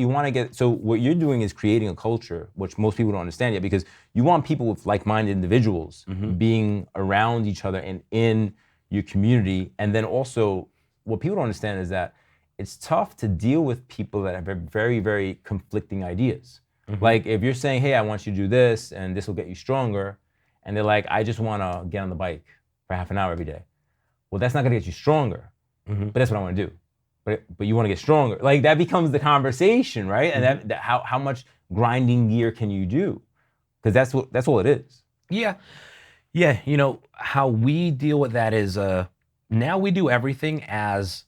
want to get, so what you're doing is creating a culture, which most people don't understand yet, because you want people with like-minded individuals being around each other and in your community. And then also, what people don't understand is that it's tough to deal with people that have very, very conflicting ideas. Like if you're saying, hey, I want you to do this and this will get you stronger, and they're like, I just want to get on the bike for half an hour every day. Well, that's not going to get you stronger, but that's what I want to do. But you want to get stronger. Like that becomes the conversation, right? And that how much grinding gear can you do? Because that's all it is. Yeah. How we deal with that is now we do everything as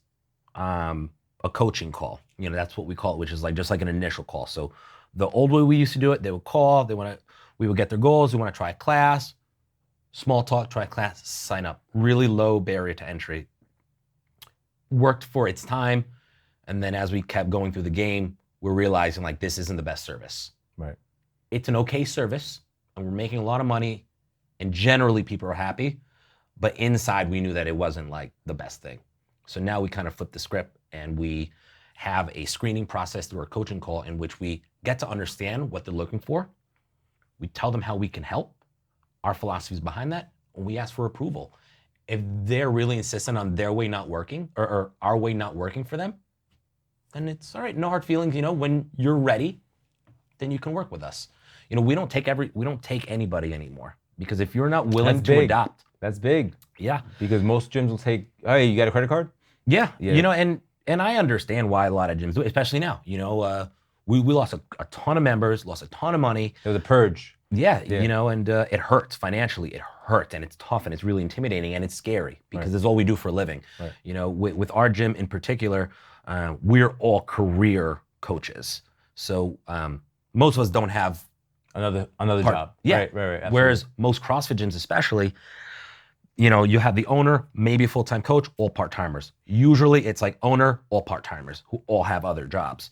a coaching call. That's what we call it, which is like just like an initial call. So The old way we used to do it, they would call, we would get their goals, they want to try a class, small talk, try a class, sign up. Really low barrier to entry. Worked for its time, and then as we kept going through the game, we're realizing like this isn't the best service. Right. It's an okay service, and we're making a lot of money, and generally people are happy, but inside we knew that it wasn't like the best thing. So now we kind of flipped the script, and we have a screening process through our coaching call in which we get to understand what they're looking for. We tell them how we can help, our philosophies behind that, and we ask for approval. If they're really insistent on their way not working or our way not working for them, then it's all right, no hard feelings. When you're ready, then you can work with us. We don't take anybody anymore, because if you're not willing to adopt. That's big. Yeah. Because most gyms will take, hey, you got a credit card? Yeah. And I understand why a lot of gyms do it, especially now. We lost a ton of members, lost a ton of money. It was a purge. Yeah. And it hurts financially. It hurts, and it's tough, and it's really intimidating, and it's scary because it's all we do for a living. Right. With our gym in particular, we're all career coaches. So most of us don't have another job. Yeah. Right. Absolutely. Whereas most CrossFit gyms especially, you have the owner, maybe a full-time coach, all part-timers. Usually it's like owner, all part-timers who all have other jobs,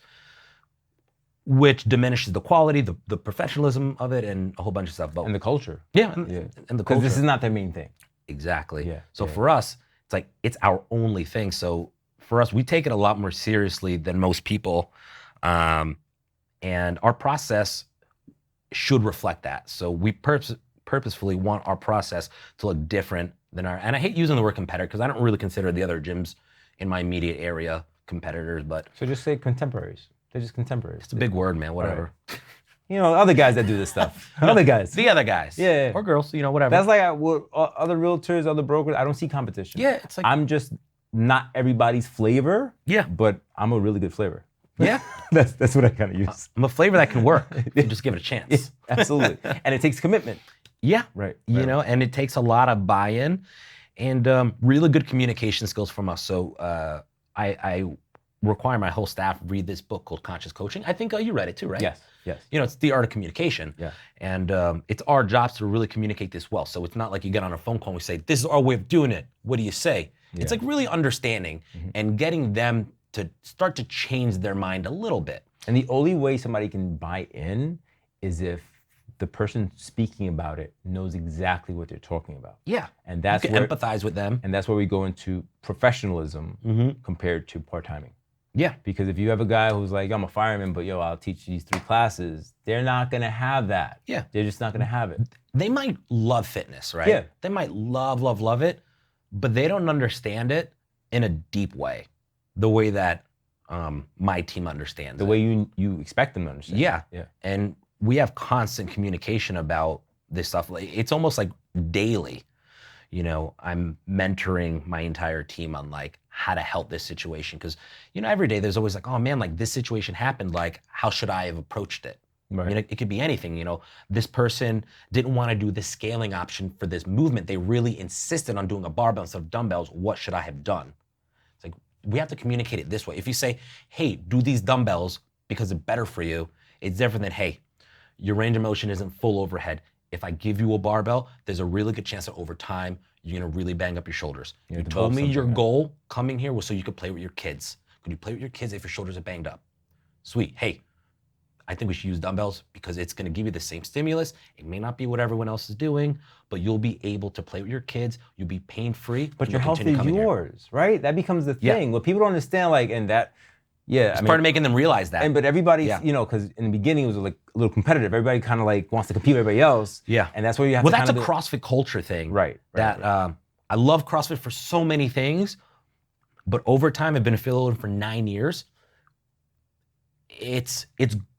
which diminishes the quality, the professionalism of it, and a whole bunch of stuff. And the culture. Yeah, and the culture. Because this is not their main thing. Exactly. Yeah. So for us, it's like, it's our only thing. So for us, we take it a lot more seriously than most people. And our process should reflect that. So we purposefully want our process to look different than and I hate using the word competitor because I don't really consider the other gyms in my immediate area competitors, but. So just say contemporaries. They're just contemporaries. It's a big word, man, whatever. Right. Other guys that do this stuff. Other guys. The other guys. Yeah. Or girls, whatever. That's like other realtors, other brokers, I don't see competition. Yeah, it's like. I'm just not everybody's flavor. Yeah. But I'm a really good flavor. Yeah. That's what I kind of use. I'm a flavor that can work if you just give it a chance. Yeah, absolutely. And it takes commitment. Yeah. Right. And it takes a lot of buy-in and really good communication skills from us. So I require my whole staff read this book called Conscious Coaching. I think you read it too, right? Yes. It's the art of communication. Yeah. And it's our jobs to really communicate this well. So it's not like you get on a phone call and we say, this is our way of doing it. What do you say? Yeah. It's like really understanding and getting them to start to change their mind a little bit. And the only way somebody can buy in is if the person speaking about it knows exactly what they're talking about. Yeah. And that's you can empathize with them. And that's where we go into professionalism compared to part-timing. Yeah. Because if you have a guy who's like, I'm a fireman, but I'll teach you these 3 classes, they're not gonna have that. Yeah. They're just not gonna have it. They might love fitness, right? Yeah. They might love it, but they don't understand it in a deep way, the way that my team understands the way you expect them to understand. Yeah. Yeah. And we have constant communication about this stuff. It's almost like daily. I'm mentoring my entire team on like how to help this situation. Cause every day there's always like, oh man, like this situation happened. Like, how should I have approached it? Right. It could be anything, this person didn't want to do the scaling option for this movement. They really insisted on doing a barbell instead of dumbbells. What should I have done? It's like, we have to communicate it this way. If you say, hey, do these dumbbells because they're better for you, it's different than, hey, your range of motion isn't full overhead. If I give you a barbell, there's a really good chance that over time, you're gonna really bang up your shoulders. You told me your goal coming here was so you could play with your kids. Could you play with your kids if your shoulders are banged up? Sweet, hey, I think we should use dumbbells because it's gonna give you the same stimulus. It may not be what everyone else is doing, but you'll be able to play with your kids. You'll be pain-free. But your health is yours, right? That becomes the thing. What people don't understand, it's part of making them realize that. But everybody, because in the beginning it was like a little competitive. Everybody kind of like wants to compete with everybody else. Yeah. And that's where you have to to that's a CrossFit culture thing. Right. I love CrossFit for so many things, but over time, I've been affiliated for 9 years. It's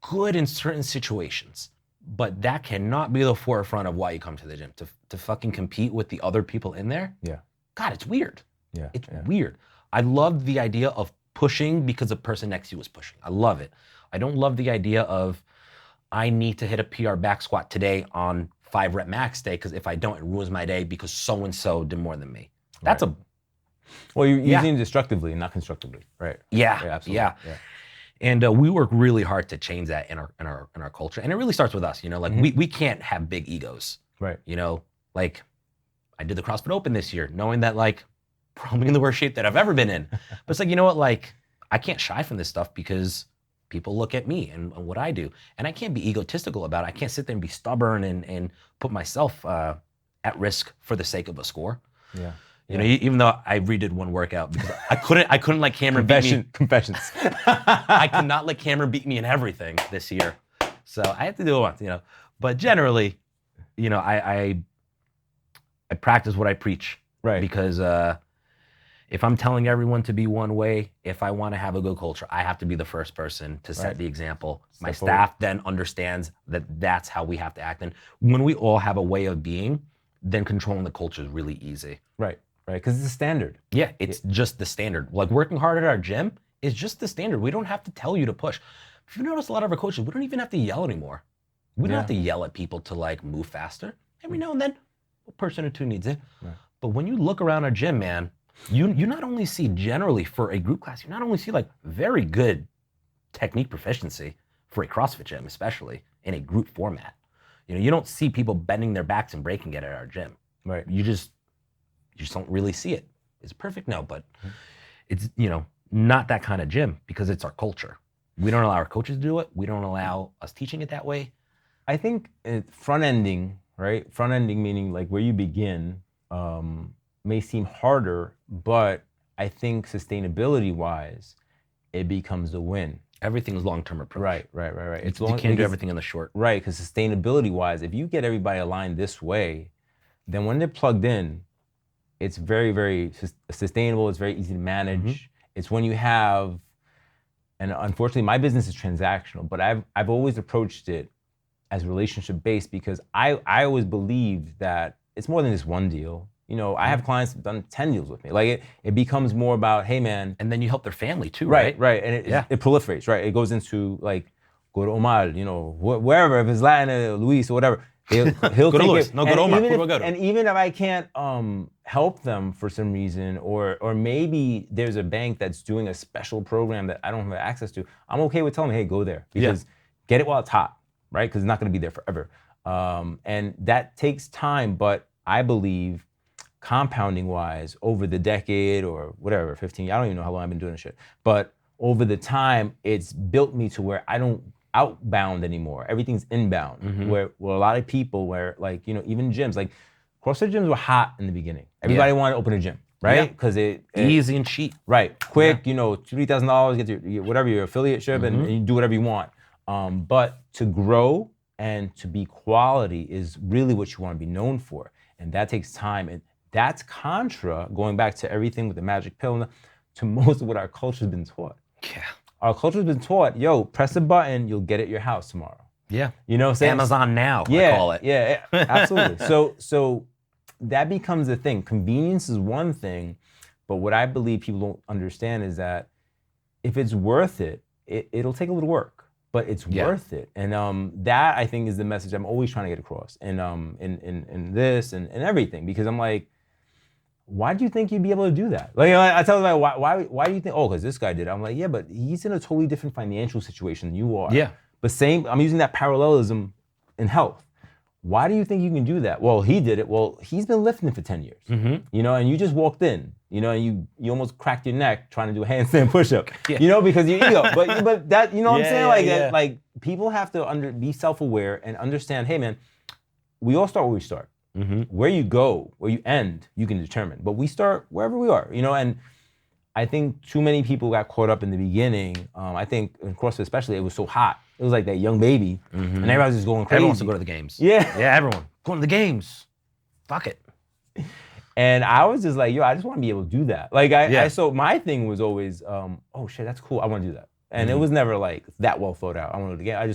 good in certain situations, but that cannot be the forefront of why you come to the gym, to fucking compete with the other people in there. Yeah. God, it's weird. Yeah. It's weird. I love the idea of pushing because the person next to you is pushing. I love it. I don't love the idea of I need to hit a PR back squat today on 5 rep max day because if I don't, it ruins my day because so-and-so did more than me. That's Well, you're using it destructively, not constructively, right? Yeah, absolutely. yeah. And we work really hard to change that in our culture. And it really starts with us, you know, like we can't have big egos. Right. You know, like I did the CrossFit Open this year, knowing that like probably in the worst shape that I've ever been in. But it's like, you know what, like I can't shy from this stuff because people look at me and what I do. And I can't be egotistical about it. I can't sit there and be stubborn and put myself at risk for the sake of a score. Yeah. You know, even though I redid one workout because I couldn't let Cameron beat me. Confessions. I could not let Cameron beat me in everything this year. So I had to do it once, you know. But generally, you know, I practice what I preach. Right. Because if I'm telling everyone to be one way, if I want to have a good culture, I have to be the first person to set the example. My staff then understands that that's how we have to act. And when we all have a way of being, then controlling the culture is really easy. Right. Right, because it's a standard. Yeah, it's just the standard. Like working hard at our gym is just the standard. We don't have to tell you to push. If you notice a lot of our coaches, we don't even have to yell anymore. We don't have to yell at people to like move faster. Every now and then, a person or two needs it. Right. But when you look around our gym, man, you not only see generally for a group class, you not only see like very good technique proficiency for a CrossFit gym, especially in a group format. You know, you don't see people bending their backs and breaking it at our gym. Right. You just don't really see it. It's perfect? No, but it's, you know, not that kind of gym because it's our culture. We don't allow our coaches to do it. We don't allow us teaching it that way. I think front-ending, right? Front-ending meaning like where you begin may seem harder, but I think sustainability-wise, it becomes a win. Everything is long-term approach. Right. You can't do everything in the short. Right, because sustainability-wise, if you get everybody aligned this way, then when they're plugged in, it's very, very sustainable. It's very easy to manage. It's when you have, and unfortunately my business is transactional, but I've always approached it as relationship based because I always believe that it's more than just one deal. You know, I have clients who've done 10 deals with me. Like it becomes more about, hey man. And then you help their family too, right? Right, and it proliferates, right? It goes into like, go to Omar, you know, wherever, if it's Latin, Luis or whatever. He'll go to Luis. No, go to Omar. And even if I can't help them for some reason, or maybe there's a bank that's doing a special program that I don't have access to, I'm okay with telling them, hey, go there. Because get it while it's hot, right? Because it's not gonna be there forever. And that takes time, but I believe compounding wise, over the decade or whatever, 15, I don't even know how long I've been doing this shit, but over the time, it's built me to where I don't outbound anymore. Everything's inbound. Where a lot of people, where like, you know, even gyms, like CrossFit gyms were hot in the beginning. Everybody wanted to open a gym, right? Because it easy and cheap. Right, quick, you know, $3,000, get your whatever, your affiliateship, and you do whatever you want. But to grow and to be quality is really what you want to be known for. And that takes time. And that's contra, going back to everything with the magic pill, to most of what our culture's been taught. Yeah. Our culture's been taught, yo, press a button, you'll get it at your house tomorrow. Yeah. You know what I'm saying? Amazon now, I call it. Yeah, absolutely. So that becomes a thing. Convenience is one thing, but what I believe people don't understand is that if it's worth it, it'll take a little work, but it's worth it. And that I think is the message I'm always trying to get across in this and everything, because I'm like, why do you think you'd be able to do that? Like, I tell them, like, why do you think, oh, because this guy did it. I'm like, yeah, but he's in a totally different financial situation than you are. Yeah. But I'm using that parallelism in health. Why do you think you can do that? Well, he did it. Well, he's been lifting for 10 years, you know, and you just walked in, you know, and you almost cracked your neck trying to do a handstand push-up, you know, because your ego. But that, you know what I'm saying? Like, like people have to be self-aware and understand, hey, man, we all start where we start. Where you go, where you end, you can determine. But we start wherever we are, you know, and I think too many people got caught up in the beginning. I think in CrossFit especially, it was so hot. It was like that young baby, and everybody was just going crazy. Everyone wants to go to the games. Yeah, everyone going to the games. Fuck it. And I was just like, yo, I just want to be able to do that. Like, so my thing was always, oh shit, that's cool. I want to do that. And it was never like that well thought out. I want to do the game.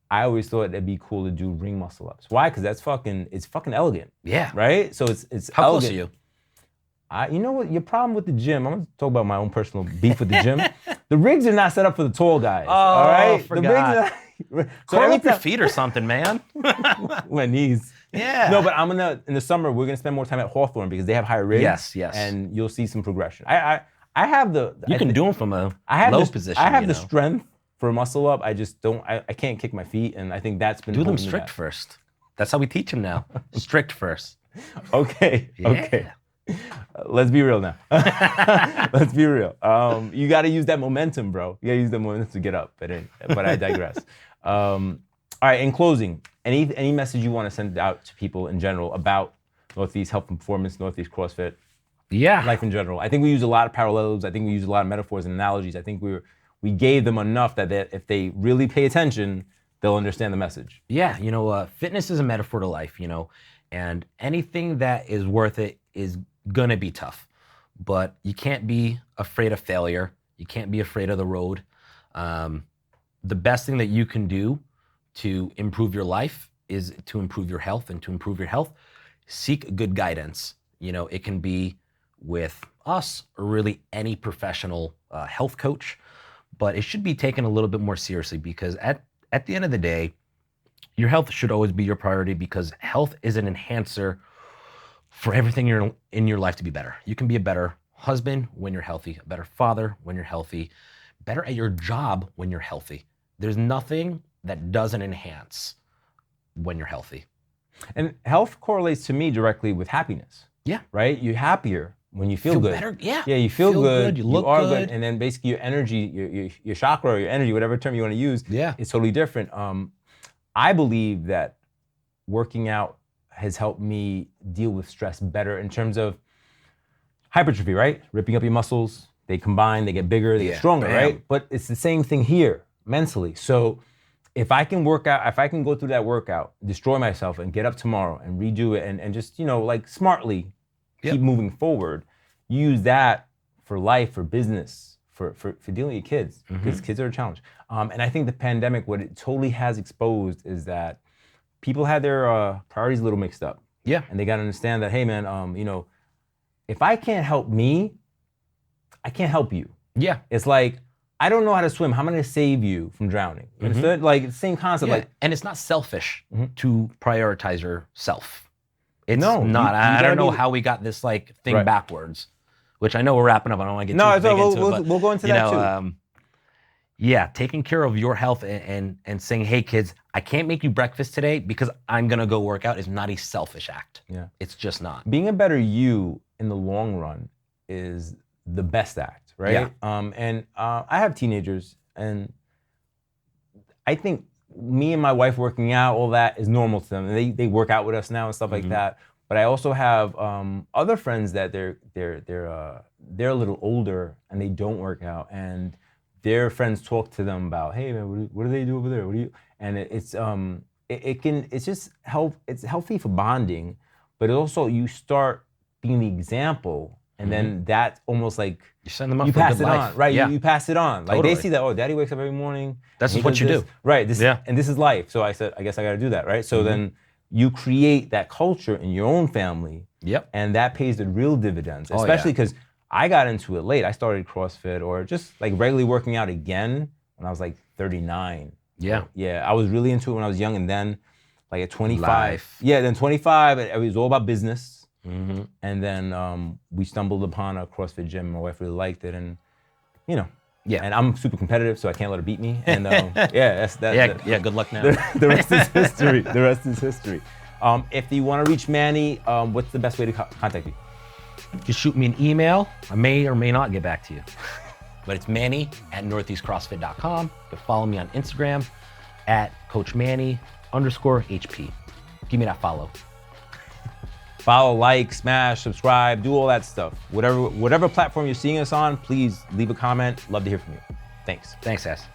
I always thought it'd be cool to do ring muscle ups. Why? Because it's fucking elegant. Yeah. Right? So it's How elegant. Close are you? You know what, your problem with the gym, I'm gonna talk about my own personal beef with the gym. The rigs are not set up for the tall guys, all right? Forgot. The rigs are, so curl up your feet or something, man. My knees. Yeah. No, but in the summer, we're gonna spend more time at Hawthorne because they have higher rigs. Yes. And you'll see some progression. I I have the. You can do them from a I have low this, position. I have you the know? strength for muscle up. I just don't. I can't kick my feet, and I think that's been Do them holding me strict back. first. That's how we teach them now. Strict first. Okay. Yeah. Okay. Let's be real now. Let's be real. You got to use that momentum, bro. You got to use that momentum to get up. But I digress. All right. In closing, any message you want to send out to people in general about Northeast Health and Performance, Northeast CrossFit, Yeah. life in general? I think we use a lot of parallels. I think we use a lot of metaphors and analogies. I think we gave them enough that if they really pay attention, they'll understand the message. Yeah, fitness is a metaphor to life, and anything that is worth it is gonna be tough. But you can't be afraid of failure. You can't be afraid of the road. The best thing that you can do to improve your life is to improve your health, and to improve your health, seek good guidance. It can be with us or really any professional health coach, but it should be taken a little bit more seriously, because at the end of the day, your health should always be your priority, because health is an enhancer for everything in your life to be better. You can be a better husband when you're healthy, a better father when you're healthy, better at your job when you're healthy. There's nothing that doesn't enhance when you're healthy. And health correlates to me directly with happiness. Yeah. Right? You're happier when you feel good. Better, yeah. Yeah, you feel good. You look are good. And then basically your energy, your chakra, or your energy, whatever term you want to use, is totally different. I believe that working out has helped me deal with stress better in terms of hypertrophy, right? Ripping up your muscles, they combine, they get bigger, they get stronger, right? But it's the same thing here mentally. So if I can work out, if I can go through that workout, destroy myself, and get up tomorrow and redo it, and just, like smartly keep moving forward, use that for life, for business, for dealing with your kids, because kids are a challenge. And I think the pandemic, what it totally has exposed is that people had their priorities a little mixed up. Yeah. And they got to understand that, hey man, if I can't help me, I can't help you. Yeah. It's like, I don't know how to swim. How am I going to save you from drowning? You understand? Like, it's the same concept. Yeah. Like, and it's not selfish to prioritize yourself. It's No, not. you I gotta don't know be- how we got this thing Right. backwards, which I know we're wrapping up. I don't want to get No, too big into it, but we'll go into that too. Yeah, taking care of your health and saying, hey kids, I can't make you breakfast today because I'm gonna go work out, is not a selfish act. Yeah. It's just not. Being a better you in the long run is the best act, right? Yeah. I have teenagers, and I think me and my wife working out, all that is normal to them. And they work out with us now and stuff like that. But I also have other friends that they're a little older and they don't work out, and their friends talk to them about, hey man, what do they do over there? What do you? And it's just it's healthy for bonding, but it also, you start being the example, and then that's almost like You send them up you for a pass good it life. on, right? Yeah. You pass it on. Like Totally. they see that, oh, daddy wakes up every morning. This and is he what does you this. do. Right. Yeah. And this is life. So I said, I guess I got to do that, right? So then you create that culture in your own family. Yep. And that pays the real dividends, Oh, especially yeah. because I got into it late. I started CrossFit or just like regularly working out again when I was like 39. Yeah. Yeah, I was really into it when I was young, and then like at 25. Life. Yeah, then 25, it was all about business. And then we stumbled upon a CrossFit gym. My wife really liked it, and Yeah. and I'm super competitive, so I can't let her beat me. And Yeah, good luck now. the rest is history. The rest is history. If you want to reach Manny, what's the best way to contact you? You can shoot me an email. I may or may not get back to you. But it's Manny@northeastcrossfit.com. You can follow me on Instagram @CoachManny_HP. Give me that follow. Follow, like, smash, subscribe, do all that stuff. Whatever platform you're seeing us on, please leave a comment. Love to hear from you. Thanks. Thanks, Ass.